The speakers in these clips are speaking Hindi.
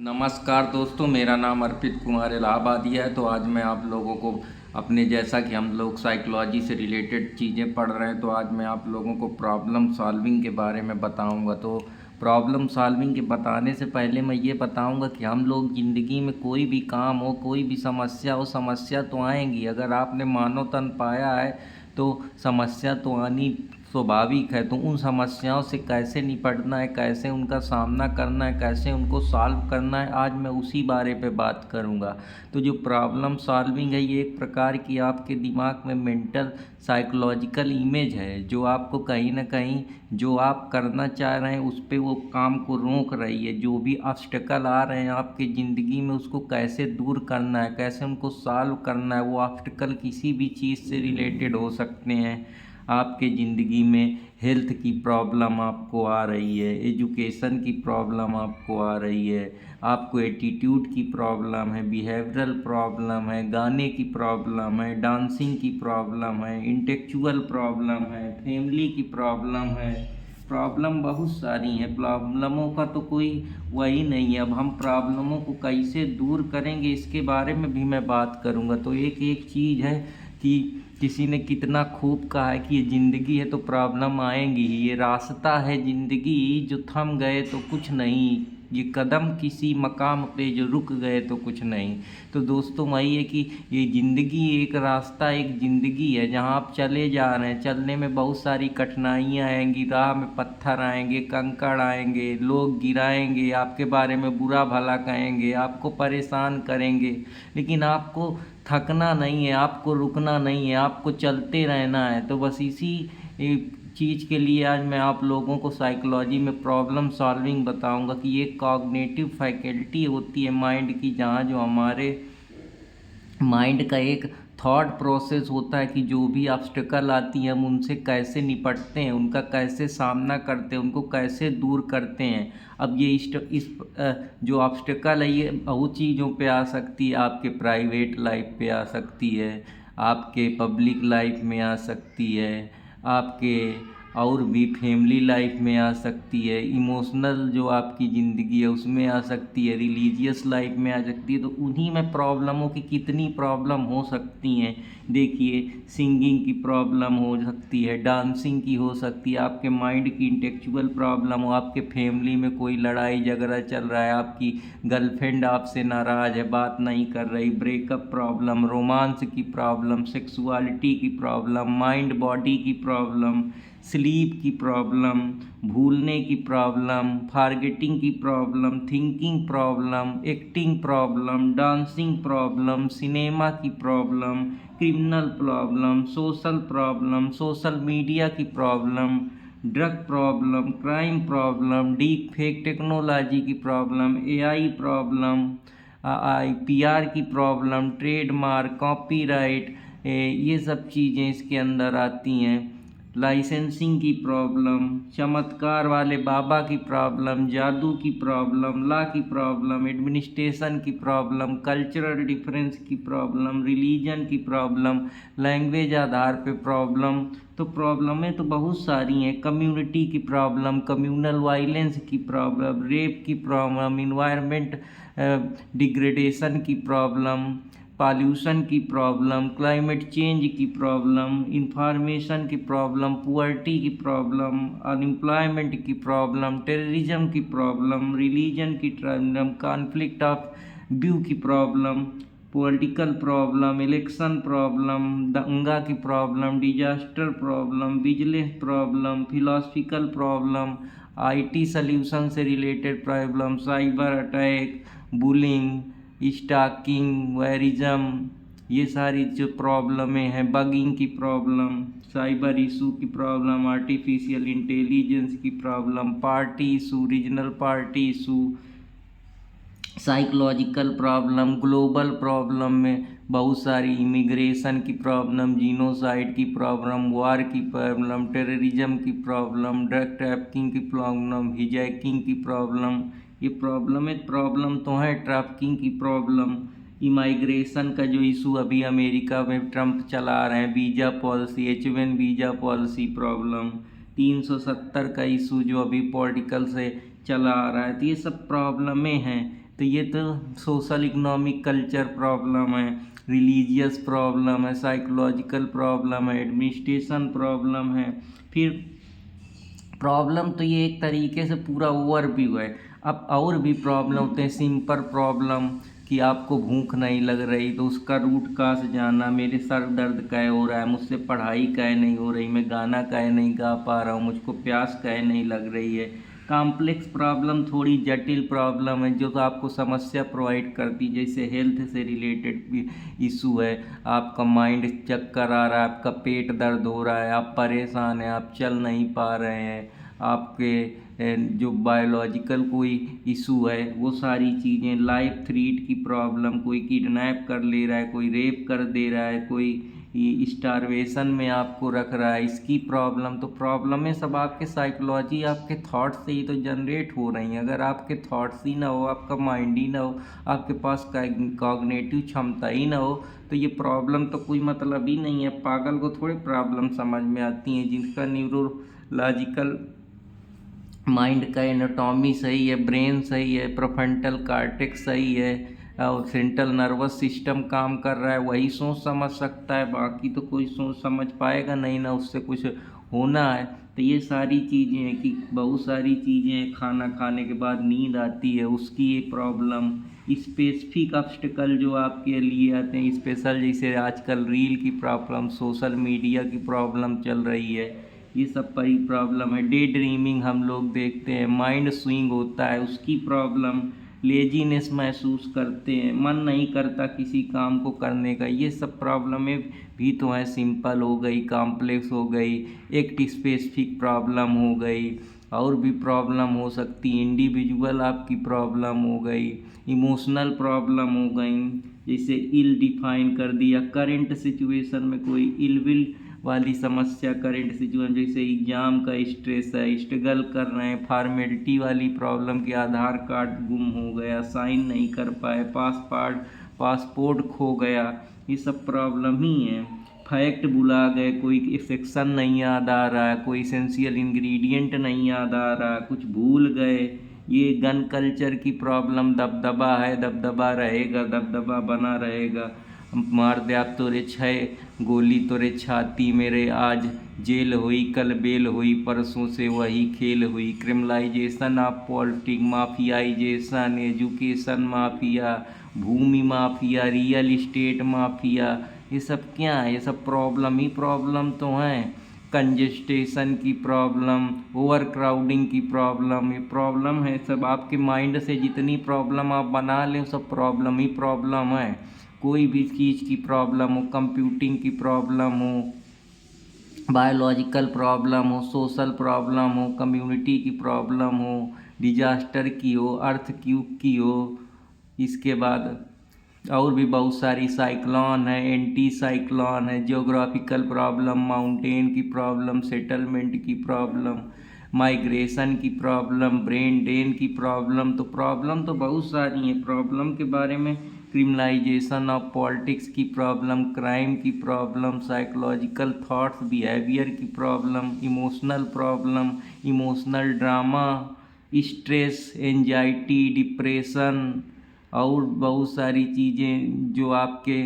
नमस्कार दोस्तों, मेरा नाम अर्पित कुमार इलाहाबादिया है। तो आज मैं आप लोगों को अपने जैसा कि हम लोग साइकोलॉजी से रिलेटेड चीज़ें पढ़ रहे हैं, तो आज मैं आप लोगों को प्रॉब्लम सॉल्विंग के बारे में बताऊंगा। तो प्रॉब्लम सॉल्विंग के बताने से पहले मैं ये बताऊंगा कि हम लोग ज़िंदगी में कोई भी काम हो, कोई भी समस्या हो, समस्या तो आएंगी। अगर आपने मानव तन पाया है तो समस्या तो आनी स्वाभाविक है। तो उन समस्याओं से कैसे निपटना है, कैसे उनका सामना करना है, कैसे उनको सॉल्व करना है, आज मैं उसी बारे पे बात करूँगा। तो जो प्रॉब्लम सॉल्विंग है, ये एक प्रकार की आपके दिमाग में मेंटल साइकोलॉजिकल इमेज है, जो आपको कहीं ना कहीं जो आप करना चाह रहे हैं उस पर वो काम को रोक रही है। जो भी ऑब्स्टेकल आ रहे हैं आपकी ज़िंदगी में, उसको कैसे दूर करना है, कैसे उनको सॉल्व करना है। वो ऑब्स्टेकल किसी भी चीज़ से रिलेटेड हो सकते हैं। आपके ज़िंदगी में हेल्थ की प्रॉब्लम आपको आ रही है, एजुकेशन की प्रॉब्लम आपको आ रही है, आपको एटीट्यूड की प्रॉब्लम है, बिहेवियरल प्रॉब्लम है, गाने की प्रॉब्लम है, डांसिंग की प्रॉब्लम है, इंटेलेक्चुअल प्रॉब्लम है, फैमिली की प्रॉब्लम है। प्रॉब्लम बहुत सारी हैं, प्रॉब्लमों का तो कोई वही नहीं है। अब हम प्रॉब्लमों को कैसे दूर करेंगे, इसके बारे में भी मैं बात करूँगा। तो एक एक चीज़ है कि किसी ने कितना खूब कहा है कि ये ज़िंदगी है तो प्रॉब्लम आएंगी ही, ये रास्ता है ज़िंदगी, जो थम गए तो कुछ नहीं, ये कदम किसी मकाम पे जो रुक गए तो कुछ नहीं। तो दोस्तों, वही है कि ये ज़िंदगी एक रास्ता, एक ज़िंदगी है जहाँ आप चले जा रहे हैं। चलने में बहुत सारी कठिनाइयाँ आएंगी, राह में पत्थर आएंगे, कंकड़ आएंगे, लोग गिराएंगे, आपके बारे में बुरा भला कहेंगे, आपको परेशान करेंगे, लेकिन आपको थकना नहीं है, आपको रुकना नहीं है, आपको चलते रहना है। तो बस इसी चीज़ के लिए आज मैं आप लोगों को साइकोलॉजी में प्रॉब्लम सॉल्विंग बताऊंगा कि ये कॉग्निटिव फैकल्टी होती है माइंड की, जहाँ जो हमारे माइंड का एक थॉट प्रोसेस होता है कि जो भी ऑब्स्टेकल आती हैं हम उनसे कैसे निपटते हैं, उनका कैसे सामना करते हैं, उनको कैसे दूर करते हैं। अब ये जो ऑब्स्टेकल है, ये बहुत चीज़ों पे आ सकती है। आपके प्राइवेट लाइफ पे आ सकती है, आपके पब्लिक लाइफ में आ सकती है, आपके और भी फैमिली लाइफ में आ सकती है, इमोशनल जो आपकी ज़िंदगी है उसमें आ सकती है, रिलीजियस लाइफ में आ सकती है। तो उन्हीं में प्रॉब्लमों की कितनी प्रॉब्लम हो सकती हैं। देखिए, सिंगिंग की प्रॉब्लम हो सकती है, डांसिंग की हो सकती है, आपके माइंड की इंटेलेक्चुअल प्रॉब्लम हो, आपके फैमिली में कोई लड़ाई झगड़ा चल रहा है, आपकी गर्लफ्रेंड आपसे नाराज़ है, बात नहीं कर रही, ब्रेकअप प्रॉब्लम, रोमांस की प्रॉब्लम, सेक्सुअलिटी की प्रॉब्लम, माइंड बॉडी की प्रॉब्लम, स्लीप की प्रॉब्लम, भूलने की प्रॉब्लम, फॉरगेटिंग की problem, thinking problem, acting problem, dancing problem, cinema की problem, criminal problem, social media की problem, drug problem, crime problem, deep fake technology की प्रॉब्लम, एआई प्रॉब्लम, आईपीआर की प्रॉब्लम, ट्रेडमार्क, कॉपीराइट, ये सब चीज़ें इसके अंदर आती हैं। लाइसेंसिंग की प्रॉब्लम, चमत्कार वाले बाबा की प्रॉब्लम, जादू की प्रॉब्लम, लॉ की प्रॉब्लम, एडमिनिस्ट्रेशन की प्रॉब्लम, कल्चरल डिफरेंस की प्रॉब्लम, रिलीजन की प्रॉब्लम, लैंग्वेज आधार पे प्रॉब्लम। तो प्रॉब्लमें तो बहुत सारी हैं। कम्युनिटी की प्रॉब्लम, कम्युनल वायलेंस की प्रॉब्लम, रेप की प्रॉब्लम, इन्वायरमेंट डिग्रेडेशन की प्रॉब्लम, पॉल्यूशन की प्रॉब्लम, क्लाइमेट चेंज की प्रॉब्लम, इंफॉर्मेशन की प्रॉब्लम, पुअर्टी की प्रॉब्लम, अनएम्प्लॉयमेंट की प्रॉब्लम, टेररिज्म की प्रॉब्लम, रिलीजन की प्रॉब्लम, कॉन्फ्लिक्ट ऑफ व्यू की problem, political problem, election problem, दंगा की problem, disaster problem, vigilance problem, philosophical problem, IT solution से related problem, cyber attack, bullying, stalking, voyeurism, ये सारी जो प्रॉब्लमें हैं, बगिंग की प्रॉब्लम, साइबर इशू की प्रॉब्लम, आर्टिफिशियल इंटेलिजेंस की problem, party issue, regional party issue, psychological problem, global problem में बहुत सारी, इमिग्रेशन की प्रॉब्लम, जीनोसाइड की प्रॉब्लम, वार की प्रॉब्लम, टेररिज्म की प्रॉब्लम, ड्रग ट्रैफिकिंग की प्रॉब्लम, हिजैकिंग की प्रॉब्लम। ये प्रॉब्लम तो है। ट्रैफिकिंग की प्रॉब्लम, इमाइग्रेशन का जो इशू अभी अमेरिका में ट्रंप चला रहे हैं, visa policy, H1 visa policy problem, 370 का इशू जो अभी पॉलिटिकल से चला आ रहा है। तो ये सब प्रॉब्लमें हैं। तो ये तो सोशल इकोनॉमिक कल्चर प्रॉब्लम है, रिलीजियस प्रॉब्लम है, साइकोलॉजिकल प्रॉब्लम है, एडमिनिस्ट्रेशन प्रॉब्लम है। फिर प्रॉब्लम तो ये एक तरीके से पूरा ओवरव्यू है। अब और भी प्रॉब्लम होते हैं, सिंपल प्रॉब्लम कि आपको भूख नहीं लग रही तो उसका रूट काज जाना, मेरे सर दर्द काहे हो रहा है, मुझसे पढ़ाई काहे नहीं हो रही, मैं गाना काहे नहीं गा पा रहा हूँ, मुझको प्यास काहे नहीं लग रही है। कॉम्प्लेक्स प्रॉब्लम थोड़ी जटिल प्रॉब्लम है जो तो आपको समस्या प्रोवाइड करती, जैसे हेल्थ से रिलेटेड भी इशू है, आपका माइंड चक्कर आ रहा है, आपका पेट दर्द हो रहा है, आप परेशान हैं, आप चल नहीं पा रहे हैं, आपके जो बायोलॉजिकल कोई इशू है, वो सारी चीज़ें, लाइफ थ्रीट की प्रॉब्लम, कोई किडनैप कर ले रहा है, कोई रेप कर दे रहा है, कोई स्टारवेशन में आपको रख रहा है, इसकी प्रॉब्लम। तो प्रॉब्लमें सब आपके साइकोलॉजी, आपके थॉट्स से ही तो जनरेट हो रही हैं। अगर आपके थॉट्स ही ना हो, आपका माइंड ही ना हो, आपके पास कॉग्निटिव क्षमता ही ना हो, तो ये प्रॉब्लम तो कोई मतलब ही नहीं है। पागल को थोड़े प्रॉब्लम समझ में आती हैं, जिनका न्यूरोलॉजिकल माइंड का एनाटॉमी सही है, ब्रेन सही है, प्रोफ्रंटल कॉर्टेक्स सही है और सेंट्रल नर्वस सिस्टम काम कर रहा है, वही सोच समझ सकता है। बाकी तो कोई सोच समझ पाएगा नहीं, ना उससे कुछ होना है। तो ये सारी चीज़ें हैं कि बहुत सारी चीज़ें हैं, खाना खाने के बाद नींद आती है, उसकी एक प्रॉब्लम, स्पेसिफिक ऑब्स्टिकल जो आपके लिए आते हैं स्पेशल, जैसे आजकल रील की प्रॉब्लम, सोशल मीडिया की प्रॉब्लम चल रही है, ये सब बड़ी प्रॉब्लम है। डे ड्रीमिंग हम लोग देखते हैं, माइंड स्विंग होता है, उसकी प्रॉब्लम, लेजीनेस महसूस करते हैं, मन नहीं करता किसी काम को करने का, ये सब प्रॉब्लमें भी तो हैं। सिंपल हो गई, कॉम्प्लेक्स हो गई, एक स्पेसिफिक प्रॉब्लम हो गई, और भी प्रॉब्लम हो सकती, इंडिविजुअल आपकी प्रॉब्लम हो गई, इमोशनल प्रॉब्लम हो गई, जैसे इल डिफाइन कर दिया, करेंट सिचुएशन में कोई इलविल वाली समस्या, करेंट सिचुएशन जैसे एग्जाम का स्ट्रेस है, स्ट्रगल कर रहे हैं, फॉर्मेलिटी वाली प्रॉब्लम कि आधार कार्ड गुम हो गया, साइन नहीं कर पाए, पासपोर्ट खो गया, ये सब प्रॉब्लम ही है। फैक्ट भुला गए, कोई सेक्शन नहीं याद आ रहा है, कोई एसेंशियल इंग्रेडिएंट नहीं याद आ रहा, कुछ भूल गए, ये गन कल्चर की प्रॉब्लम, दबदबा है, दबदबा रहेगा, दबदबा बना रहेगा, मार दे आप तोरे छः गोली तोरे छाती मेरे, आज जेल हुई कल बेल हुई, परसों से वही खेल हुई, criminalization of politic, mafiaization, education mafia, भूमि माफिया, रियल इस्टेट माफिया, ये सब क्या है? ये सब प्रॉब्लम ही प्रॉब्लम तो हैं। कंजेस्टेशन की प्रॉब्लम, ओवर क्राउडिंग की प्रॉब्लम, ये प्रॉब्लम है सब। आपके माइंड से जितनी प्रॉब्लम आप बना लें सब प्रॉब्लम ही प्रॉब्लम है। कोई भी चीज़ की प्रॉब्लम हो, कंप्यूटिंग की प्रॉब्लम हो, बायोलॉजिकल प्रॉब्लम हो, सोशल प्रॉब्लम हो, कम्युनिटी की प्रॉब्लम हो, डिजास्टर की हो, अर्थ क्यूब की हो, इसके बाद और भी बहुत सारी, साइक्लोन है, एंटी साइक्लोन है, जियोग्राफिकल प्रॉब्लम, माउंटेन की प्रॉब्लम, सेटलमेंट की प्रॉब्लम, माइग्रेशन की प्रॉब्लम, ब्रेन ड्रेन की प्रॉब्लम। तो प्रॉब्लम तो बहुत सारी हैं। प्रॉब्लम के बारे में क्रिमिनलाइजेशन ऑफ पॉलिटिक्स की प्रॉब्लम, क्राइम की प्रॉब्लम, साइकोलॉजिकल थॉट्स बिहेवियर की problem, emotional problem, emotional drama, stress, anxiety, depression और बहुत सारी चीज़ें जो आपके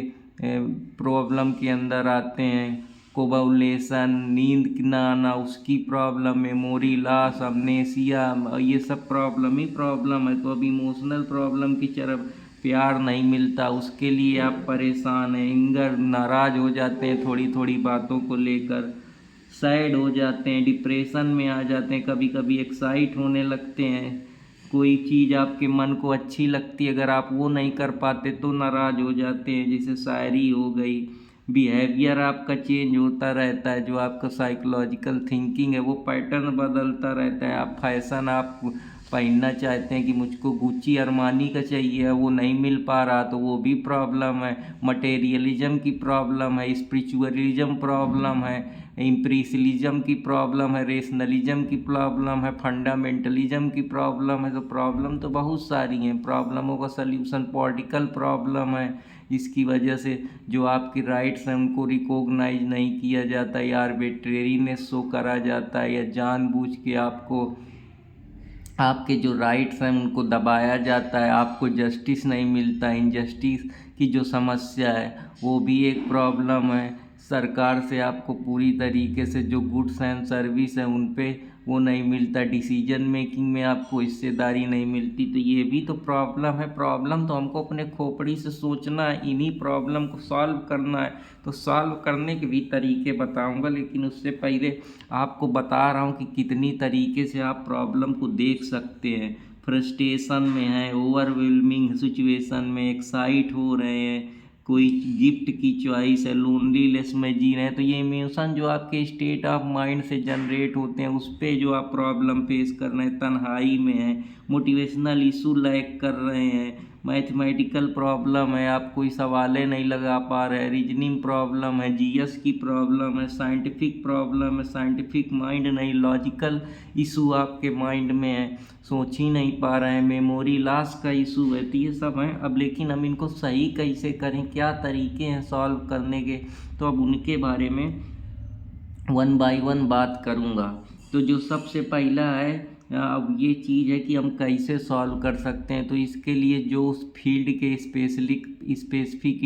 प्रॉब्लम के अंदर आते हैं। कोबाउलेशन, नींद ना आना, उसकी प्रॉब्लम, मेमोरी लॉस, अमनेसिया, ये सब प्रॉब्लम ही प्रॉब्लम है। तो अब इमोशनल प्रॉब्लम की तरफ प्यार नहीं मिलता, उसके लिए आप परेशान हैं, एंगर, नाराज़ हो जाते हैं थोड़ी थोड़ी बातों को लेकर, सैड हो जाते हैं, डिप्रेशन में आ जाते हैं, कभी कभी एक्साइट होने लगते हैं। कोई चीज़ आपके मन को अच्छी लगती है, अगर आप वो नहीं कर पाते तो नाराज़ हो जाते हैं, जैसे शायरी हो गई। बिहेवियर आपका चेंज होता रहता है, जो आपका साइकोलॉजिकल थिंकिंग है वो पैटर्न बदलता रहता है। आप फैशन आप पहनना चाहते हैं कि मुझको गुच्ची अरमानी का चाहिए, वो नहीं मिल पा रहा तो वो भी प्रॉब्लम है। मटेरियलिज्म की प्रॉब्लम है, स्पिरिचुअलिज्म प्रॉब्लम है, इम्प्रीशलिज्म की प्रॉब्लम है, रेशनलिज्म की प्रॉब्लम है, फंडामेंटलिज्म की प्रॉब्लम है। तो प्रॉब्लम तो बहुत सारी हैं। प्रॉब्लमों का सल्यूशन पॉलिटिकल प्रॉब्लम है, इसकी वजह से जो आपके राइट्स हैं उनको रिकॉग्नाइज नहीं किया जाता, या आर्बिट्रेरीनेस शो करा जाता है, या जानबूझ के आपको आपके जो राइट्स हैं उनको दबाया जाता है, आपको जस्टिस नहीं मिलता। इनजस्टिस की जो समस्या है वो भी एक प्रॉब्लम है। सरकार से आपको पूरी तरीके से जो गुड्स एंड सर्विस है उन पे वो नहीं मिलता। डिसीजन मेकिंग में आपको हिस्सेदारी नहीं मिलती। तो ये भी तो प्रॉब्लम है। प्रॉब्लम तो हमको अपने खोपड़ी से सोचना है, इन्हीं प्रॉब्लम को सॉल्व करना है। तो सॉल्व करने के भी तरीके बताऊंगा, लेकिन उससे पहले आपको बता रहा हूँ कि कितनी तरीके से आप प्रॉब्लम को देख सकते हैं। फ्रस्ट्रेशन में है, ओवरवेलमिंग सिचुएशन में एक्साइट हो रहे हैं, कोई गिफ्ट की चॉइस है, लोनलीनेस में जी रहे हैं। तो ये इमोशन जो आपके स्टेट ऑफ माइंड से जनरेट होते हैं उस पर जो आप प्रॉब्लम फेस कर रहे हैं, तन्हाई में है, मोटिवेशनल इशू लैक कर रहे हैं, मैथमेटिकल प्रॉब्लम है, आप कोई सवालें नहीं लगा पा रहे हैं, रीजनिंग प्रॉब्लम है, जीएस की प्रॉब्लम है, साइंटिफिक प्रॉब्लम है, साइंटिफिक माइंड नहीं, लॉजिकल इशू आपके माइंड में है, सोच ही नहीं पा रहे हैं, मेमोरी लॉस का इशू है। तो ये सब हैं। अब लेकिन हम इनको सही कैसे करें, क्या तरीके हैं सॉल्व करने के, तो अब उनके बारे में वन बाय वन बात करूँगा। तो जो सबसे पहला है, अब ये चीज़ है कि हम कैसे सॉल्व कर सकते हैं। तो इसके लिए जो उस फील्ड के स्पेसिफिक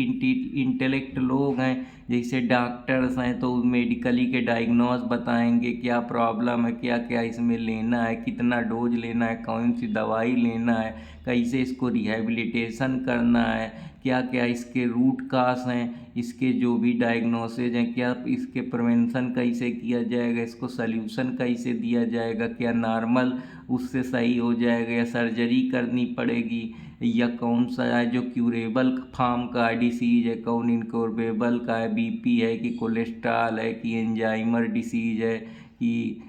इंटेलेक्ट लोग हैं, जैसे डॉक्टर्स हैं, तो मेडिकली के डायग्नोज बताएंगे क्या प्रॉब्लम है, क्या क्या इसमें लेना है, कितना डोज लेना है, कौन सी दवाई लेना है, कैसे इसको रिहैबिलिटेशन करना है, क्या क्या इसके रूट काज हैं, इसके जो भी डायग्नोसिस हैं, क्या इसके प्रिवेंशन कैसे किया जाएगा, इसको सल्यूशन कैसे दिया जाएगा, क्या नॉर्मल उससे सही हो जाएगा या सर्जरी करनी पड़ेगी, या कौन सा है जो क्यूरेबल फॉर्म का डिसीज है, कौन इनक्योरेबल का है, बीपी है कि कोलेस्ट्रॉल है कि एंजाइमर डिसीज है कि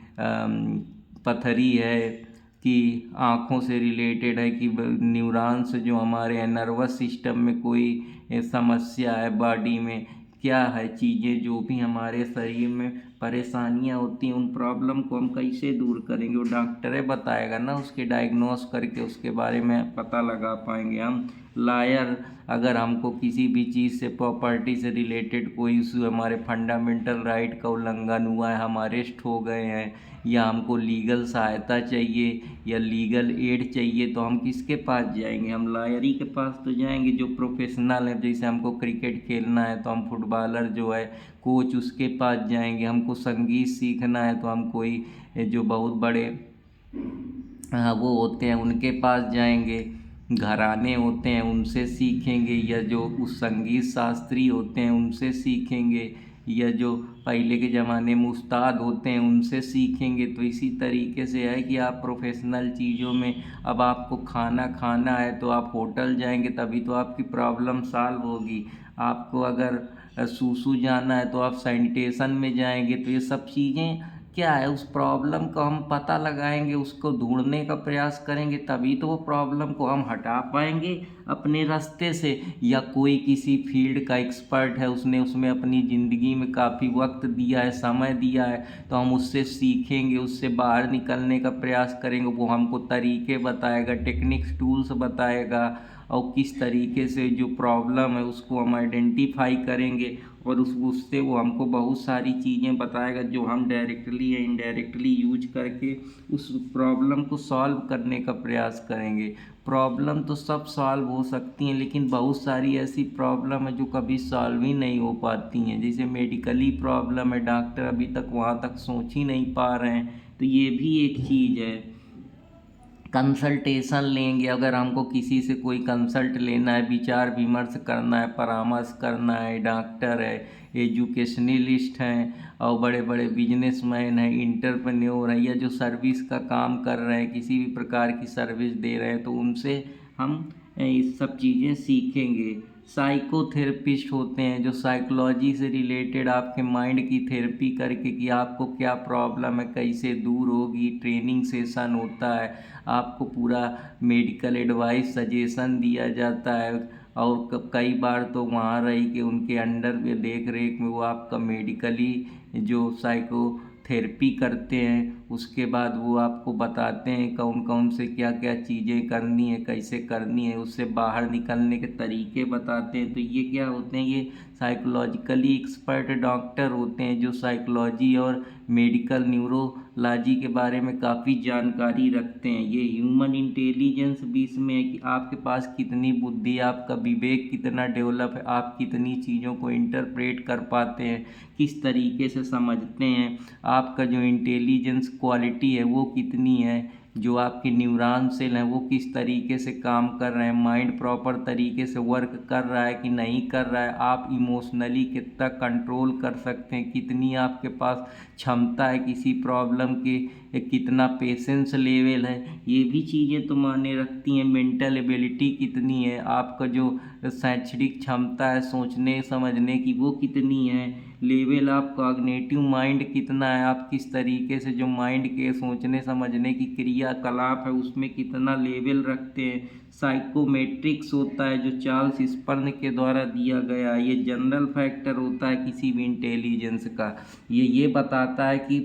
पथरी है कि आँखों से रिलेटेड है कि न्यूरॉन्स जो हमारे हैं नर्वस सिस्टम में कोई समस्या है, बॉडी में क्या है चीज़ें जो भी हमारे शरीर में परेशानियां होती हैं, उन प्रॉब्लम को हम कैसे दूर करेंगे वो डॉक्टर बताएगा ना। उसके डायग्नोस करके उसके बारे में पता लगा पाएंगे हम। लायर, अगर हमको किसी भी चीज़ से प्रॉपर्टी से रिलेटेड कोई इशू, हमारे फंडामेंटल राइट का उल्लंघन हुआ है, हम अरेस्ट हो गए हैं, या हमको लीगल सहायता चाहिए या लीगल एड चाहिए, तो हम किसके पास जाएंगे? हम लॉयर के पास तो जाएंगे जो प्रोफेशनल है। जैसे हमको क्रिकेट खेलना है तो हम फुटबॉलर जो है कोच उसके पास जाएंगे, हमको संगीत सीखना है तो हम कोई जो बहुत बड़े वो होते हैं उनके पास जाएंगे, घराने होते हैं उनसे सीखेंगे, या जो उस संगीत शास्त्री होते हैं उनसे सीखेंगे, या जो पहले के ज़माने में उस्ताद होते हैं उनसे सीखेंगे। तो इसी तरीके से है कि आप प्रोफेशनल चीज़ों में, अब आपको खाना खाना है तो आप होटल जाएंगे तभी तो आपकी प्रॉब्लम सॉल्व होगी। आपको अगर सूसू जाना है तो आप सैनिटेशन में जाएंगे। तो ये सब चीज़ें क्या है, उस प्रॉब्लम को हम पता लगाएंगे, उसको ढूंढने का प्रयास करेंगे, तभी तो वो प्रॉब्लम को हम हटा पाएंगे अपने रास्ते से। या कोई किसी फील्ड का एक्सपर्ट है, उसने उसमें अपनी ज़िंदगी में काफ़ी वक्त दिया है, समय दिया है, तो हम उससे सीखेंगे, उससे बाहर निकलने का प्रयास करेंगे। वो हमको तरीके बताएगा, टेक्निक्स टूल्स बताएगा, और किस तरीके से जो प्रॉब्लम है उसको हम आइडेंटिफाई करेंगे, और उससे वो हमको बहुत सारी चीज़ें बताएगा जो हम डायरेक्टली या इनडायरेक्टली यूज करके उस प्रॉब्लम को सॉल्व करने का प्रयास करेंगे। प्रॉब्लम तो सब सॉल्व हो सकती हैं, लेकिन बहुत सारी ऐसी प्रॉब्लम है जो कभी सॉल्व ही नहीं हो पाती हैं। जैसे मेडिकली प्रॉब्लम है, डॉक्टर अभी तक वहाँ तक सोच ही नहीं पा रहे हैं। तो ये भी एक चीज़ है। कंसल्टेशन लेंगे, अगर हमको किसी से कोई कंसल्ट लेना है, विचार विमर्श करना है, परामर्श करना है, डॉक्टर है, एजुकेशनलिस्ट हैं, और बड़े बड़े बिजनेसमैन हैं, इंटरप्रेन्योर हैं, या जो सर्विस का काम कर रहे हैं, किसी भी प्रकार की सर्विस दे रहे हैं, तो उनसे हम ये सब चीज़ें सीखेंगे। साइकोथेरेपिस्ट होते हैं जो साइकोलॉजी से रिलेटेड आपके माइंड की थेरेपी करके कि आपको क्या प्रॉब्लम है, कैसे दूर होगी, ट्रेनिंग सेशन होता है, आपको पूरा मेडिकल एडवाइस सजेशन दिया जाता है, और कई बार तो वहाँ रही कि उनके अंडर में देख रेख में वो आपका मेडिकली जो साइको थेरेपी करते हैं उसके बाद वो आपको बताते हैं कौन कौन से क्या क्या चीज़ें करनी है, कैसे करनी है, उससे बाहर निकलने के तरीके बताते हैं। तो ये क्या होते हैं, ये साइकोलॉजिकली एक्सपर्ट डॉक्टर होते हैं जो साइकोलॉजी और मेडिकल न्यूरोलॉजी के बारे में काफ़ी जानकारी रखते हैं। ये ह्यूमन इंटेलिजेंस भी इसमें है कि आपके पास कितनी बुद्धि, आपका विवेक कितना डेवलप है, आप कितनी चीज़ों को इंटरप्रेट कर पाते हैं, किस तरीके से समझते हैं, आपका जो इंटेलिजेंस क्वालिटी है वो कितनी है, जो आपके न्यूरॉन सेल हैं वो किस तरीके से काम कर रहे हैं, माइंड प्रॉपर तरीके से वर्क कर रहा है कि नहीं कर रहा है, आप इमोशनली कितना कंट्रोल कर सकते हैं, कितनी आपके पास क्षमता है किसी प्रॉब्लम के, कितना पेशेंस लेवल है, ये भी चीज़ें तो मायने रखती हैं। मेंटल एबिलिटी कितनी है, आपका जो शैक्षणिक क्षमता है सोचने समझने की वो कितनी है, लेवल ऑफ कॉग्निटिव माइंड कितना है, आप किस तरीके से जो माइंड के सोचने समझने की क्रियाकलाप है उसमें कितना लेवल रखते हैं। साइकोमेट्रिक्स होता है जो चार्ल्स स्पर्न के द्वारा दिया गया है, ये जनरल फैक्टर होता है किसी भी इंटेलिजेंस का। ये बताता है कि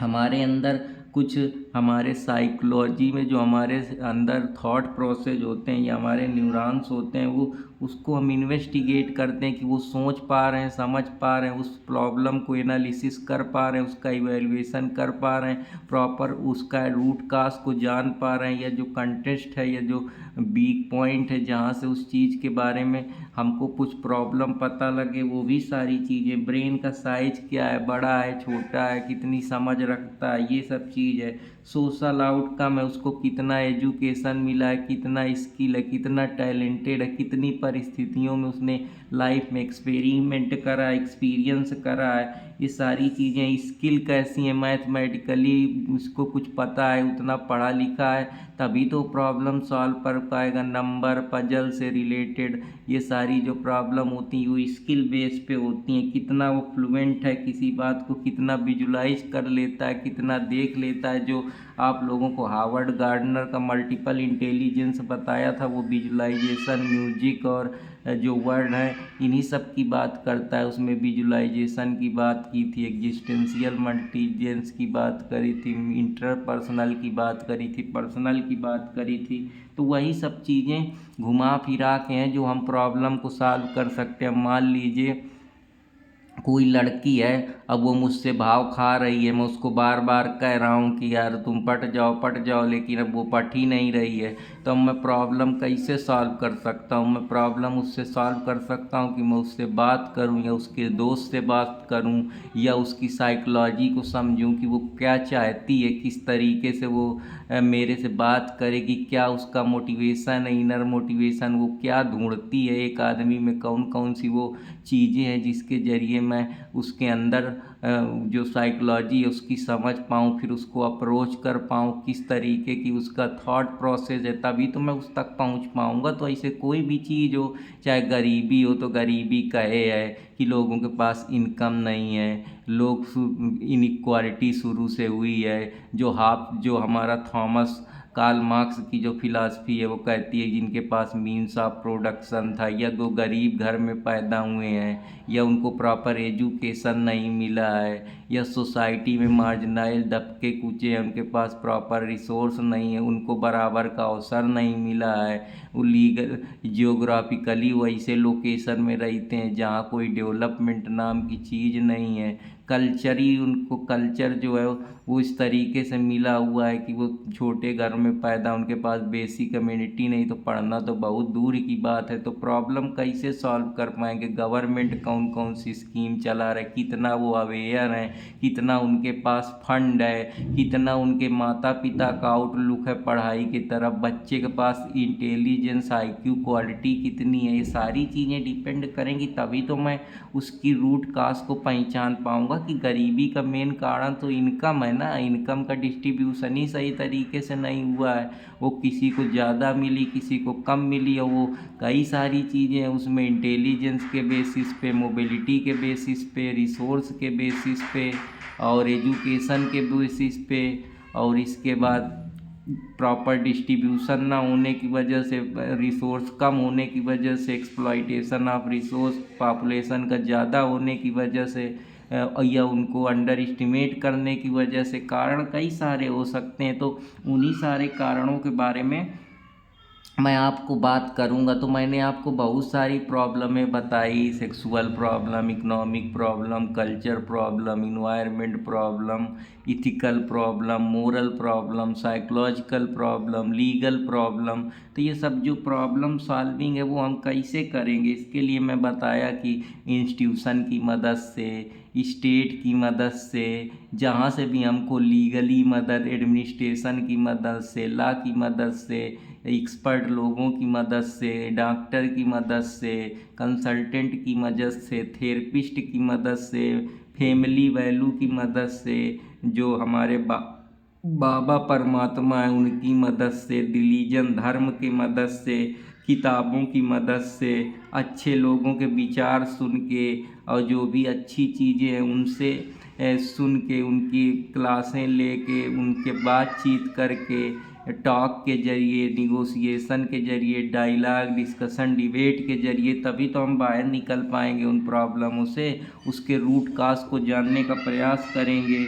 हमारे अंदर कुछ, हमारे साइकोलॉजी में जो हमारे अंदर थॉट प्रोसेस होते हैं या हमारे न्यूरॉन्स होते हैं वो, उसको हम इन्वेस्टिगेट करते हैं कि वो सोच पा रहे हैं, समझ पा रहे हैं, उस प्रॉब्लम को एनालिसिस कर पा रहे हैं, उसका इवैल्यूएशन कर पा रहे हैं, प्रॉपर उसका रूट काज को जान पा रहे हैं, या जो कंटेस्ट है या जो वीक पॉइंट है जहाँ से उस चीज़ के बारे में हमको कुछ प्रॉब्लम पता लगे, वो भी सारी चीज़ें। ब्रेन का साइज क्या है, बड़ा है छोटा है, कितनी समझ रखता है, ये सब चीज़ है। सोशल आउटकम है, उसको कितना एजुकेशन मिला है, कितना स्किल है, कितना टैलेंटेड है, कितनी परिस्थितियों में उसने लाइफ में एक्सपेरिमेंट करा, एक्सपीरियंस करा है, ये सारी चीज़ें। स्किल कैसी है, मैथमेटिकली उसको कुछ पता है, उतना पढ़ा लिखा है तभी तो प्रॉब्लम सॉल्व कर पाएगा। नंबर पजल से रिलेटेड ये सारी जो प्रॉब्लम होती हैं वो स्किल बेस पे होती हैं। कितना वो फ्लुएंट है किसी बात को, कितना विजुलाइज कर लेता है, कितना देख लेता है। जो आप लोगों को हार्वर्ड गार्डनर का मल्टीपल इंटेलिजेंस बताया था, वो विजुलाइजेशन, म्यूजिक और जो वर्ड है इन्हीं सब की बात करता है। उसमें विजुलाइजेशन की बात की थी, एग्जिस्टेंशियल इंटेलिजेंस की बात करी थी, इंटरपर्सनल की बात करी थी, पर्सनल की बात करी थी। तो वही सब चीज़ें घुमा फिरा के हैं जो हम प्रॉब्लम को सॉल्व कर सकते हैं। मान लीजिए कोई लड़की है, अब वो मुझसे भाव खा रही है, मैं उसको बार बार कह रहा हूँ कि यार तुम पट जाओ, लेकिन अब वो पट ही नहीं रही है। तो अब मैं प्रॉब्लम कैसे सॉल्व कर सकता हूँ? मैं प्रॉब्लम उससे सॉल्व कर सकता हूँ कि मैं उससे बात करूँ या उसके दोस्त से बात करूँ या उसकी साइकोलॉजी को समझूँ कि वो क्या चाहती है, किस तरीके से वो मेरे से बात करेगी, क्या उसका मोटिवेशन है, इनर मोटिवेशन, वो क्या ढूंढती है एक आदमी में, कौन कौन सी वो चीज़ें हैं जिसके ज़रिए मैं उसके अंदर जो साइकोलॉजी है उसकी समझ पाऊँ, फिर उसको अप्रोच कर पाऊँ, किस तरीके की उसका थॉट प्रोसेस है, तभी तो मैं उस तक पहुँच पाऊँगा। तो ऐसे कोई भी चीज़ हो, चाहे गरीबी हो तो गरीबी कहे है कि लोगों के पास इनकम नहीं है, लोग इनइक्वालिटी शुरू से हुई है। जो हमारा थॉमस कार्ल मार्क्स की जो फिलॉसफी है वो कहती है जिनके पास मीन्स ऑफ प्रोडक्शन था, या वो गरीब घर में पैदा हुए हैं, या उनको प्रॉपर एजुकेशन नहीं मिला है, या सोसाइटी में मार्जिनाइल दबके कूचे हैं, उनके पास प्रॉपर रिसोर्स नहीं है, उनको बराबर का अवसर नहीं मिला है, वो लीगल जियोग्राफिकली वैसे लोकेशन में रहते हैं जहाँ कोई डेवलपमेंट नाम की चीज़ नहीं है। कल्चर उनको कल्चर जो है वो इस तरीके से मिला हुआ है कि वो छोटे घर में पैदा, उनके पास बेसिक कम्युनिटी नहीं, तो पढ़ना तो बहुत दूर की बात है। तो प्रॉब्लम कैसे सॉल्व कर पाएंगे? गवर्नमेंट कौन कौन सी स्कीम चला रहे, कितना वो अवेयर हैं, कितना उनके पास फंड है, कितना उनके माता पिता का आउटलुक है पढ़ाई की तरफ, बच्चे के पास इंटेलिजेंस आईक्यू क्वालिटी कितनी है, ये सारी चीज़ें डिपेंड करेंगी। तभी तो मैं उसकी रूट काज को पहचान पाऊँगा कि गरीबी का मेन कारण तो इनकम है ना, इनकम का डिस्ट्रीब्यूशन ही सही तरीके से नहीं हुआ है। वो किसी को ज़्यादा मिली, किसी को कम मिली, और वो कई सारी चीज़ें हैं उसमें, इंटेलिजेंस के बेसिस पे, मोबिलिटी के बेसिस पे, रिसोर्स के बेसिस पे, और एजुकेशन के बेसिस पे, और इसके बाद प्रॉपर डिस्ट्रीब्यूशन ना होने की वजह से, रिसोर्स कम होने की वजह से, एक्सप्लॉइटेशन ऑफ रिसोर्स पॉपुलेशन का ज़्यादा होने की वजह से, या उनको अंडर एस्टिमेट करने की वजह से, कारण कई सारे हो सकते हैं। तो उन्हीं सारे कारणों के बारे में मैं आपको बात करूंगा। तो मैंने आपको बहुत सारी प्रॉब्लमें बताई, sexual problem, economic problem, culture problem, environment problem, ethical problem, moral problem, psychological problem, legal problem. तो ये सब जो प्रॉब्लम सॉल्विंग है वो हम कैसे करेंगे, इसके लिए मैं बताया कि इंस्टीट्यूशन की मदद से, स्टेट की मदद से, जहाँ से भी हमको लीगली मदद, एडमिनिस्ट्रेशन की मदद से, लॉ की मदद से, एक्सपर्ट लोगों की मदद से, डॉक्टर की मदद से, कंसल्टेंट की मदद से, थेरेपिस्ट की मदद से, फैमिली वैल्यू की मदद से, जो हमारे बाबा परमात्मा है उनकी मदद से, रिलीजन धर्म की मदद से, किताबों की मदद से, अच्छे लोगों के विचार सुन के और जो भी अच्छी चीज़ें हैं उनसे सुन के, उनकी क्लासें लेके, उनके बातचीत करके, टॉक के जरिए, निगोशिएशन के जरिए, डायलॉग, डिस्कशन, डिबेट के जरिए, तभी तो हम बाहर निकल पाएंगे उन प्रॉब्लमों से, उसके रूट काज को जानने का प्रयास करेंगे।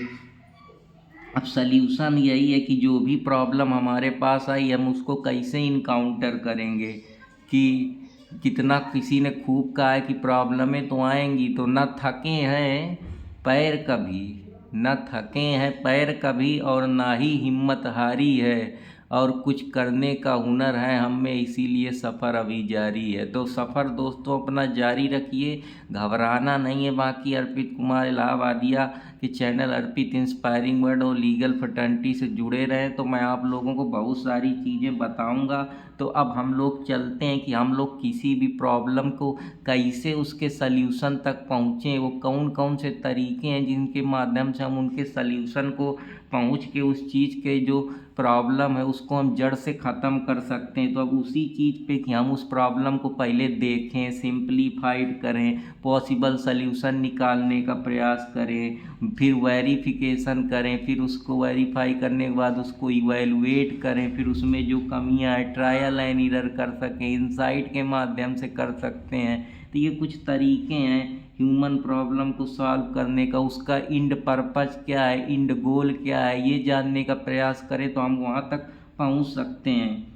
अब सल्यूशन यही है कि जो भी प्रॉब्लम हमारे पास आई हम उसको कैसे इनकाउंटर करेंगे। कि कितना किसी ने खूब कहा है कि प्रॉब्लमें तो आएंगी, तो न थके हैं पैर कभी, न थके हैं पैर कभी, और ना ही हिम्मत हारी है, और कुछ करने का हुनर है हम में, इसीलिए सफ़र अभी जारी है। तो सफ़र दोस्तों अपना जारी रखिए, घबराना नहीं है। बाकी अर्पित कुमार इलाहाबादिया के चैनल अर्पित इंस्पायरिंग वर्ड और लीगल फर्टर्निटी से जुड़े रहें, तो मैं आप लोगों को बहुत सारी चीज़ें बताऊंगा। तो अब हम लोग चलते हैं कि हम लोग किसी भी प्रॉब्लम को कैसे उसके सल्यूशन तक पहुँचें, वो कौन कौन से तरीके हैं जिनके माध्यम से हम उनके सल्यूशन को पहुँच के उस चीज़ के जो प्रॉब्लम है उसको हम जड़ से ख़त्म कर सकते हैं। तो अब उसी चीज़ पे कि हम उस प्रॉब्लम को पहले देखें, सिंप्लीफाइड करें, पॉसिबल सल्यूशन निकालने का प्रयास करें, फिर वेरिफिकेशन करें, फिर उसको वेरीफाई करने के बाद उसको इवैल्यूएट करें, फिर उसमें जो कमियां हैं ट्रायल एंड एरर कर सकें, इंसाइट के माध्यम से कर सकते हैं। तो ये कुछ तरीके हैं ह्यूमन प्रॉब्लम को सॉल्व करने का। उसका इंड पर्पस क्या है, इंड गोल क्या है, ये जानने का प्रयास करें तो हम वहाँ तक पहुँच सकते हैं।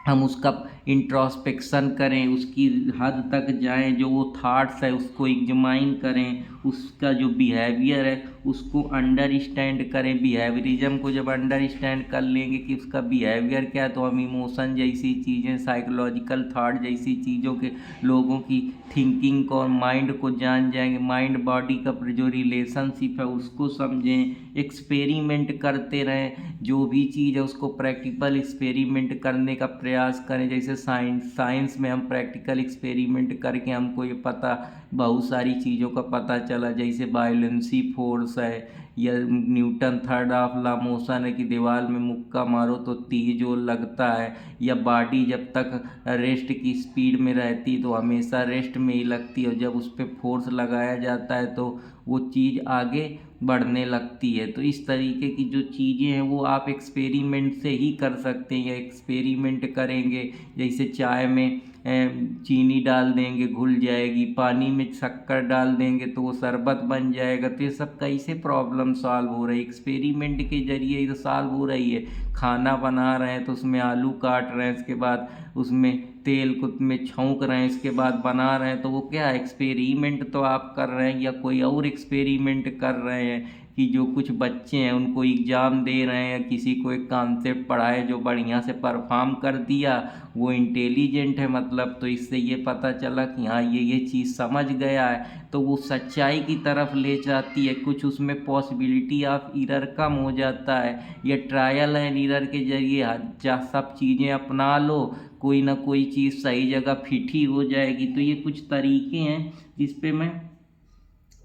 हम उसका इंट्रोस्पेक्शन करें, उसकी हद तक जाएं, जो वो थाट्स है उसको एग्जामाइन करें, उसका जो बिहेवियर है उसको अंडरस्टैंड करें। बिहेवियरिज्म को जब अंडरस्टैंड कर लेंगे कि उसका बिहेवियर क्या है, तो हम इमोशन जैसी चीज़ें, साइकोलॉजिकल थाट जैसी चीज़ों के, लोगों की थिंकिंग को और माइंड को जान जाएंगे। माइंड बॉडी का जो रिलेशनशिप है उसको समझें, एक्सपेरिमेंट करते रहें, जो भी चीज़ है उसको प्रैक्टिकल एक्सपेरिमेंट करने का प्रयास करें। जैसे साइंस में हम प्रैक्टिकल एक्सपेरिमेंट करके हमको ये पता, बहुत सारी चीज़ों का पता चला, जैसे वायोलेंसी फोर्स है, या Newton third of law motion है कि दीवार में मुक्का मारो तो तीर जो लगता है, या बॉडी जब तक रेस्ट की स्पीड में रहती तो हमेशा रेस्ट में ही लगती है, और जब उस पर फोर्स लगाया जाता है तो वो चीज़ आगे बढ़ने लगती है। तो इस तरीके की जो चीज़ें हैं वो आप एक्सपेरिमेंट से ही कर सकते हैं, या एक्सपेरिमेंट करेंगे। जैसे चाय में चीनी डाल देंगे घुल जाएगी, पानी में शक्कर डाल देंगे तो वो शरबत बन जाएगा। तो ये सब कैसे प्रॉब्लम सॉल्व हो रही है, एक्सपेरिमेंट के जरिए तो सॉल्व हो रही है। खाना बना रहे हैं तो उसमें आलू काट रहे हैं, इसके बाद उसमें तेल को में छौंक रहे हैं, इसके बाद बना रहे हैं, तो वो क्या एक्सपेरिमेंट तो आप कर रहे हैं, या कोई और एक्सपेरिमेंट कर रहे हैं। कि जो कुछ बच्चे हैं उनको एग्ज़ाम दे रहे हैं, किसी को एक कॉन्सेप्ट पढ़ाए जो बढ़िया से परफॉर्म कर दिया, वो इंटेलिजेंट है मतलब, तो इससे ये पता चला कि हाँ ये चीज़ समझ गया है, तो वो सच्चाई की तरफ ले जाती है। कुछ उसमें पॉसिबिलिटी ऑफ एरर कम हो जाता है, या ट्रायल एंड एरर के जरिए सब चीज़ें अपना लो, कोई ना कोई चीज़ सही जगह फिट ही हो जाएगी। तो ये कुछ तरीके हैं जिस पे मैं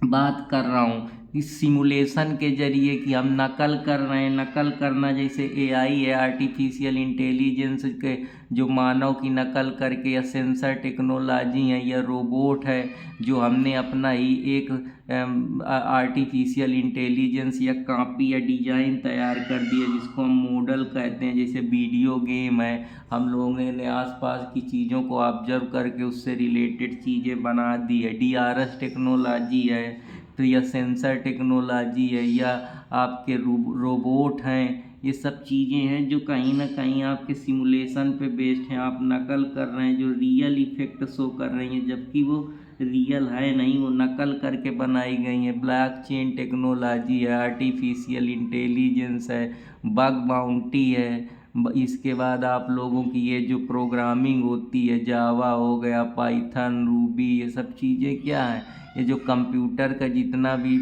बात कर रहा हूँ। इस सिमुलेशन के जरिए कि हम नकल कर रहे हैं, नकल करना जैसे एआई है, आर्टिफिशियल इंटेलिजेंस के जो मानव की नकल करके, या सेंसर टेक्नोलॉजी है, या रोबोट है जो हमने अपना ही एक आर्टिफिशियल इंटेलिजेंस या कॉपी या डिज़ाइन तैयार कर दिया जिसको हम मॉडल कहते हैं। जैसे वीडियो गेम है, हम लोगों ने आसपास की चीज़ों को ऑब्जर्व करके उससे रिलेटेड चीज़ें बना दी है। डीआरएस टेक्नोलॉजी है, तो या सेंसर टेक्नोलॉजी है या आपके रोबोट हैं, ये सब चीज़ें हैं जो कहीं ना कहीं आपके सिमुलेशन पे बेस्ड हैं। आप नकल कर रहे हैं, जो रियल इफेक्ट शो कर रही हैं, जबकि वो रियल है नहीं, वो नकल करके बनाई गई हैं। ब्लॉकचेन टेक्नोलॉजी है, आर्टिफिशियल इंटेलिजेंस है, बग बाउंटी है। इसके बाद आप लोगों की ये जो प्रोग्रामिंग होती है, जावा हो गया, पाइथन, रूबी, ये सब चीज़ें क्या है, ये जो कंप्यूटर का जितना भी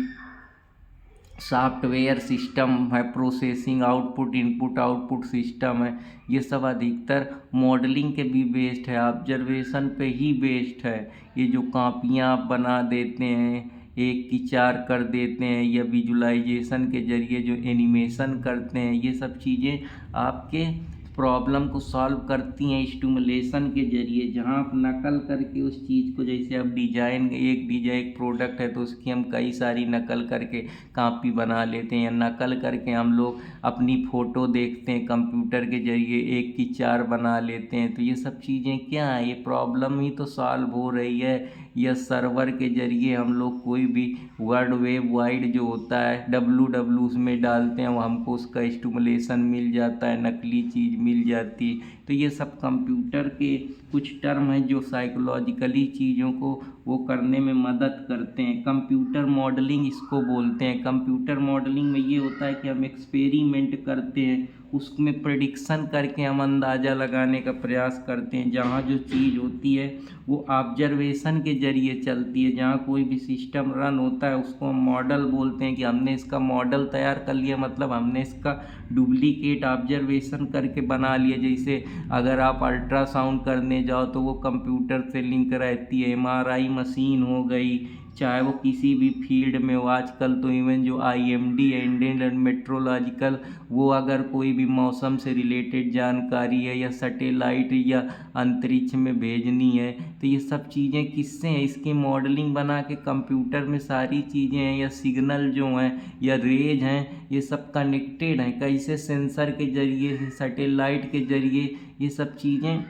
सॉफ्टवेयर सिस्टम है, processing output input output system है, ये सब अधिकतर मॉडलिंग के भी बेस्ड है, ऑब्जर्वेशन पे ही बेस्ड है। ये जो कापियाँ आप बना देते हैं, एक की चार कर देते हैं, या विजुलाइजेशन के जरिए जो एनिमेशन करते हैं, ये सब चीज़ें आपके प्रॉब्लम को सॉल्व करती हैं स्टिमुलेशन के जरिए। जहाँ आप नकल करके उस चीज़ को, जैसे अब एक प्रोडक्ट है तो उसकी हम कई सारी नकल करके कापी बना लेते हैं, या नकल करके हम लोग अपनी फ़ोटो देखते हैं कंप्यूटर के जरिए, एक की चार बना लेते हैं। तो ये सब चीज़ें क्या है, ये प्रॉब्लम ही तो सॉल्व हो रही है। या सर्वर के जरिए हम लोग कोई भी वर्ल्ड वेब वाइड जो होता है WW उसमें डालते हैं, वो हमको उसका स्टिमुलेशन मिल जाता है, नकली चीज़ मिल जाती है। तो ये सब कंप्यूटर के कुछ टर्म हैं जो साइकोलॉजिकली चीज़ों को वो करने में मदद करते हैं। कंप्यूटर मॉडलिंग इसको बोलते हैं। कंप्यूटर मॉडलिंग में ये होता है कि हम एक्सपेरिमेंट करते हैं, उसमें प्रेडिक्शन करके हम अंदाज़ा लगाने का प्रयास करते हैं। जहाँ जो चीज़ होती है वो ऑब्जर्वेशन के जरिए चलती है। जहाँ कोई भी सिस्टम रन होता है उसको हम मॉडल बोलते हैं, कि हमने इसका मॉडल तैयार कर लिया, मतलब हमने इसका डुप्लीकेट ऑब्जर्वेशन करके बना लिया। जैसे अगर आप अल्ट्रासाउंड करने जाओ तो वो कंप्यूटर से लिंक रहती है। MRI मशीन हो गई, चाहे वो किसी भी फील्ड में हो, आजकल तो इवन जो IMD है, इंडियन मेट्रोलॉजिकल, वो अगर कोई भी मौसम से रिलेटेड जानकारी है या सैटेलाइट या अंतरिक्ष में भेजनी है, तो ये सब चीज़ें किससे हैं, इसकी मॉडलिंग बना के कंप्यूटर में सारी चीज़ें हैं, या सिग्नल जो हैं या रेज हैं, ये सब कनेक्टेड हैं कैसे, सेंसर के जरिए, सैटेलाइट के जरिए। ये सब चीज़ें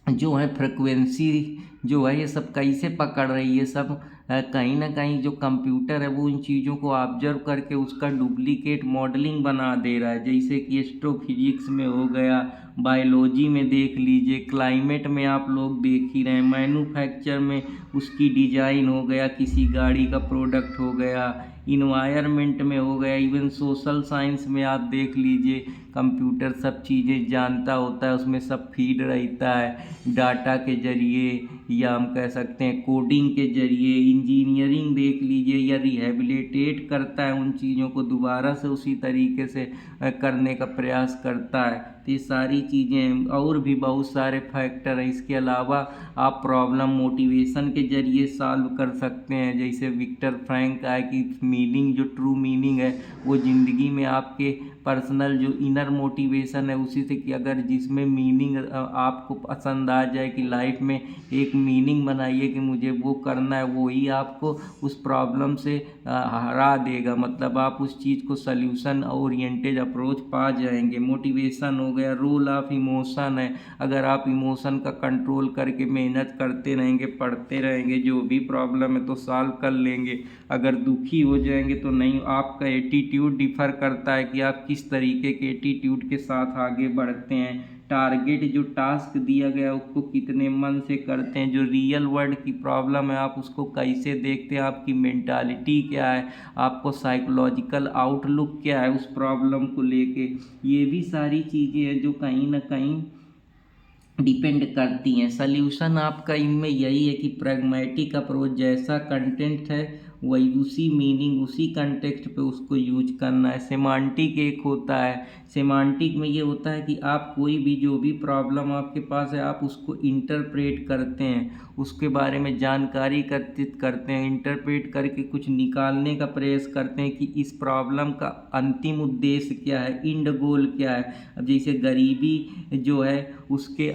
जो है फ्रिक्वेंसी जो है ये सब कैसे पकड़ रही है, सब कहीं ना कहीं जो कंप्यूटर है वो उन चीज़ों को ऑब्जर्व करके उसका डुप्लीकेट मॉडलिंग बना दे रहा है। जैसे कि एस्ट्रोफिजिक्स में हो गया, बायोलॉजी में देख लीजिए, क्लाइमेट में आप लोग देख ही रहे हैं, मैन्युफैक्चर में उसकी डिजाइन हो गया, किसी गाड़ी का प्रोडक्ट हो गया, इन्वायरमेंट में हो गया, इवन सोशल साइंस में आप देख लीजिए, कंप्यूटर सब चीज़ें जानता होता है, उसमें सब फीड रहता है डाटा के जरिए, या हम कह सकते हैं कोडिंग के जरिए। इंजीनियरिंग देख लीजिए, या रिहेबिलिटेट करता है उन चीज़ों को, दोबारा से उसी तरीके से करने का प्रयास करता है। तो ये सारी चीज़ें और भी बहुत सारे फैक्टर हैं। इसके अलावा आप प्रॉब्लम मोटिवेशन के जरिए सॉल्व कर सकते हैं। जैसे विक्टर फ्रैंक का है कि मीनिंग, जो ट्रू मीनिंग है वो ज़िंदगी में आपके पर्सनल जो इनर मोटिवेशन है उसी से, कि अगर जिसमें मीनिंग आपको पसंद आ जाए, कि लाइफ में एक मीनिंग बनाइए कि मुझे वो करना है, वो ही आपको उस प्रॉब्लम से हरा देगा। मतलब आप उस चीज़ को सल्यूशन ओरिएंटेड अप्रोच पा जाएंगे। मोटिवेशन हो गया, रोल ऑफ इमोशन है। अगर आप इमोशन का कंट्रोल करके मेहनत करते रहेंगे, पढ़ते रहेंगे, जो भी प्रॉब्लम है तो सॉल्व कर लेंगे। अगर दुखी हो जाएंगे तो नहीं, आपका एटीट्यूड डिफ़र करता है कि आप किस तरीके के एटीट्यूड के साथ आगे बढ़ते हैं। टारगेट, जो टास्क दिया गया उसको कितने मन से करते हैं। जो रियल वर्ल्ड की प्रॉब्लम है आप उसको कैसे देखते हैं, आपकी मेंटालिटी क्या है, आपको साइकोलॉजिकल आउटलुक क्या है उस प्रॉब्लम को लेके। ये भी सारी चीज़ें हैं जो कहीं ना कहीं डिपेंड करती हैं। सल्यूशन आपका इनमें यही है कि प्रैग्मेटिक अप्रोच, जैसा कंटेंट है वही उसी मीनिंग उसी कंटेक्स्ट पे उसको यूज करना है। सेमांटिक एक होता है, सेमांटिक में ये होता है कि आप कोई भी जो भी प्रॉब्लम आपके पास है आप उसको इंटरप्रेट करते हैं, उसके बारे में जानकारी एकत्रित करते हैं, इंटरप्रेट करके कुछ निकालने का प्रयास करते हैं कि इस प्रॉब्लम का अंतिम उद्देश्य क्या है, इंड गोल क्या है। अब जैसे गरीबी जो है उसके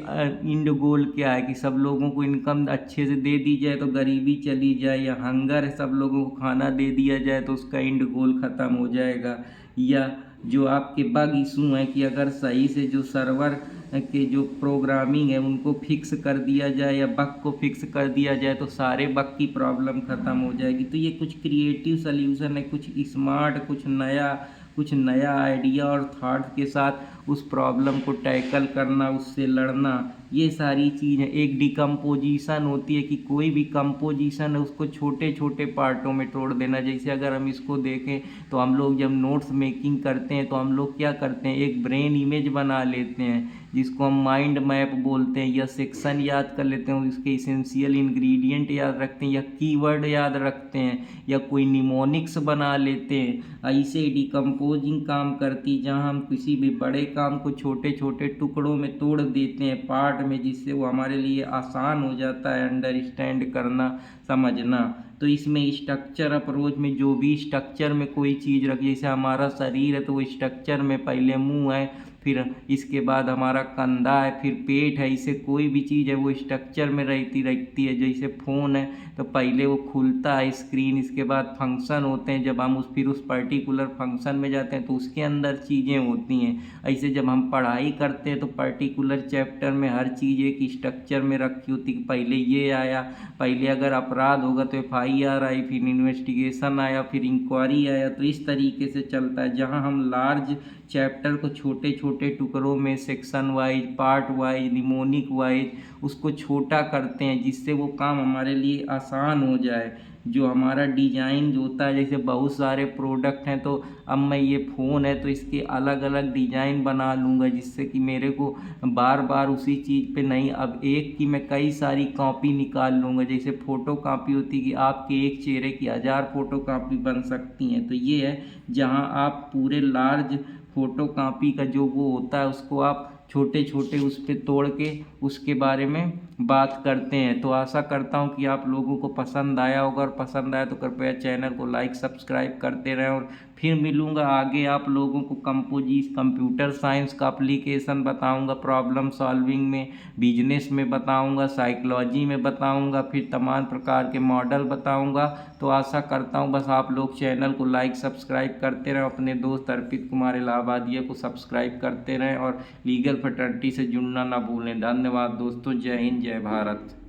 इंड गोल क्या है, कि सब लोगों को इनकम अच्छे से दे दी जाए तो गरीबी चली जाए, या हंगर है सब लोगों को खाना दे दिया जाए तो उसका इंड गोल ख़त्म हो जाएगा। या जो आपके बग इशू हैं कि अगर सही से जो सर्वर के जो प्रोग्रामिंग है उनको फिक्स कर दिया जाए या बग को फिक्स कर दिया जाए तो सारे बग की प्रॉब्लम ख़त्म हो जाएगी। तो ये कुछ क्रिएटिव सल्यूशन है, कुछ स्मार्ट, कुछ नया आइडिया और थॉट के साथ उस प्रॉब्लम को टैकल करना, उससे लड़ना, ये सारी चीज़ें। एक डिकम्पोजिशन होती है कि कोई भी कंपोजिशन है उसको छोटे छोटे पार्टों में तोड़ देना। जैसे अगर हम इसको देखें तो हम लोग जब नोट्स मेकिंग करते हैं तो हम लोग क्या करते हैं, एक ब्रेन इमेज बना लेते हैं जिसको हम माइंड मैप बोलते हैं, या सेक्शन याद कर लेते हैं, उसके इसेंशियल इंग्रेडिएंट याद रखते हैं, या कीवर्ड याद रखते हैं, या कोई निमोनिक्स बना लेते हैं। ऐसे डिकम्पोजिंग काम करती, जहाँ हम किसी भी बड़े काम को छोटे छोटे टुकड़ों में तोड़ देते हैं पार्ट में, जिससे वो हमारे लिए आसान हो जाता है अंडरस्टैंड करना, समझना। तो इसमें स्ट्रक्चर अप्रोच में जो भी स्ट्रक्चर में कोई चीज़ रखी, जैसे हमारा शरीर है तो वो स्ट्रक्चर में पहले मुंह है, फिर इसके बाद हमारा कंधा है, फिर पेट है, इसे कोई भी चीज़ है वो स्ट्रक्चर में रहती है। जैसे फ़ोन है तो पहले वो खुलता है स्क्रीन, इसके बाद फंक्शन होते हैं, जब हम फिर उस पर्टिकुलर फंक्शन में जाते हैं तो उसके अंदर चीज़ें होती हैं। ऐसे जब हम पढ़ाई करते हैं तो पर्टिकुलर चैप्टर में हर चीज़ एक स्ट्रक्चर में रखी होती है। पहले ये आया, पहले अगर अपराध होगा तो FIR आई, फिर इन्वेस्टिगेशन आया, फिर इंक्वायरी आया। तो इस तरीके से चलता है, जहाँ हम लार्ज चैप्टर को छोटे छोटे टुकड़ों में section wise, part wise, mnemonic wise उसको छोटा करते हैं, जिससे वो काम हमारे लिए आसान हो जाए। जो हमारा डिजाइन जो होता है, जैसे बहुत सारे प्रोडक्ट हैं तो अब मैं ये फ़ोन है तो इसके अलग अलग डिजाइन बना लूँगा, जिससे कि मेरे को बार बार उसी चीज़ पे नहीं, अब एक की मैं कई सारी कॉपी निकाल लूँगा। जैसे फ़ोटो कॉपी होती है कि आपके एक चेहरे की 1000 फ़ोटो कॉपी बन सकती हैं। तो ये है जहाँ आप पूरे लार्ज फ़ोटो कॉपी का जो वो होता है उसको आप छोटे छोटे उस पे तोड़ के उसके बारे में बात करते हैं। तो आशा करता हूँ कि आप लोगों को पसंद आया होगा, और पसंद आया तो कृपया चैनल को लाइक सब्सक्राइब करते रहें। और फिर मिलूँगा आगे आप लोगों को कंप्यूटर साइंस का एप्लीकेशन बताऊँगा, प्रॉब्लम सॉल्विंग में, बिजनेस में बताऊँगा, साइकोलॉजी में बताऊँगा, फिर तमाम प्रकार के मॉडल बताऊँगा। तो आशा करता हूँ बस आप लोग चैनल को लाइक सब्सक्राइब करते रहें, अपने दोस्त अर्पित कुमार इलाहाबादिया को सब्सक्राइब करते रहें, और लीगल फ्रेटर्निटी से जुड़ना ना भूलें। धन्यवाद दोस्तों, जय हिंद, जय भारत।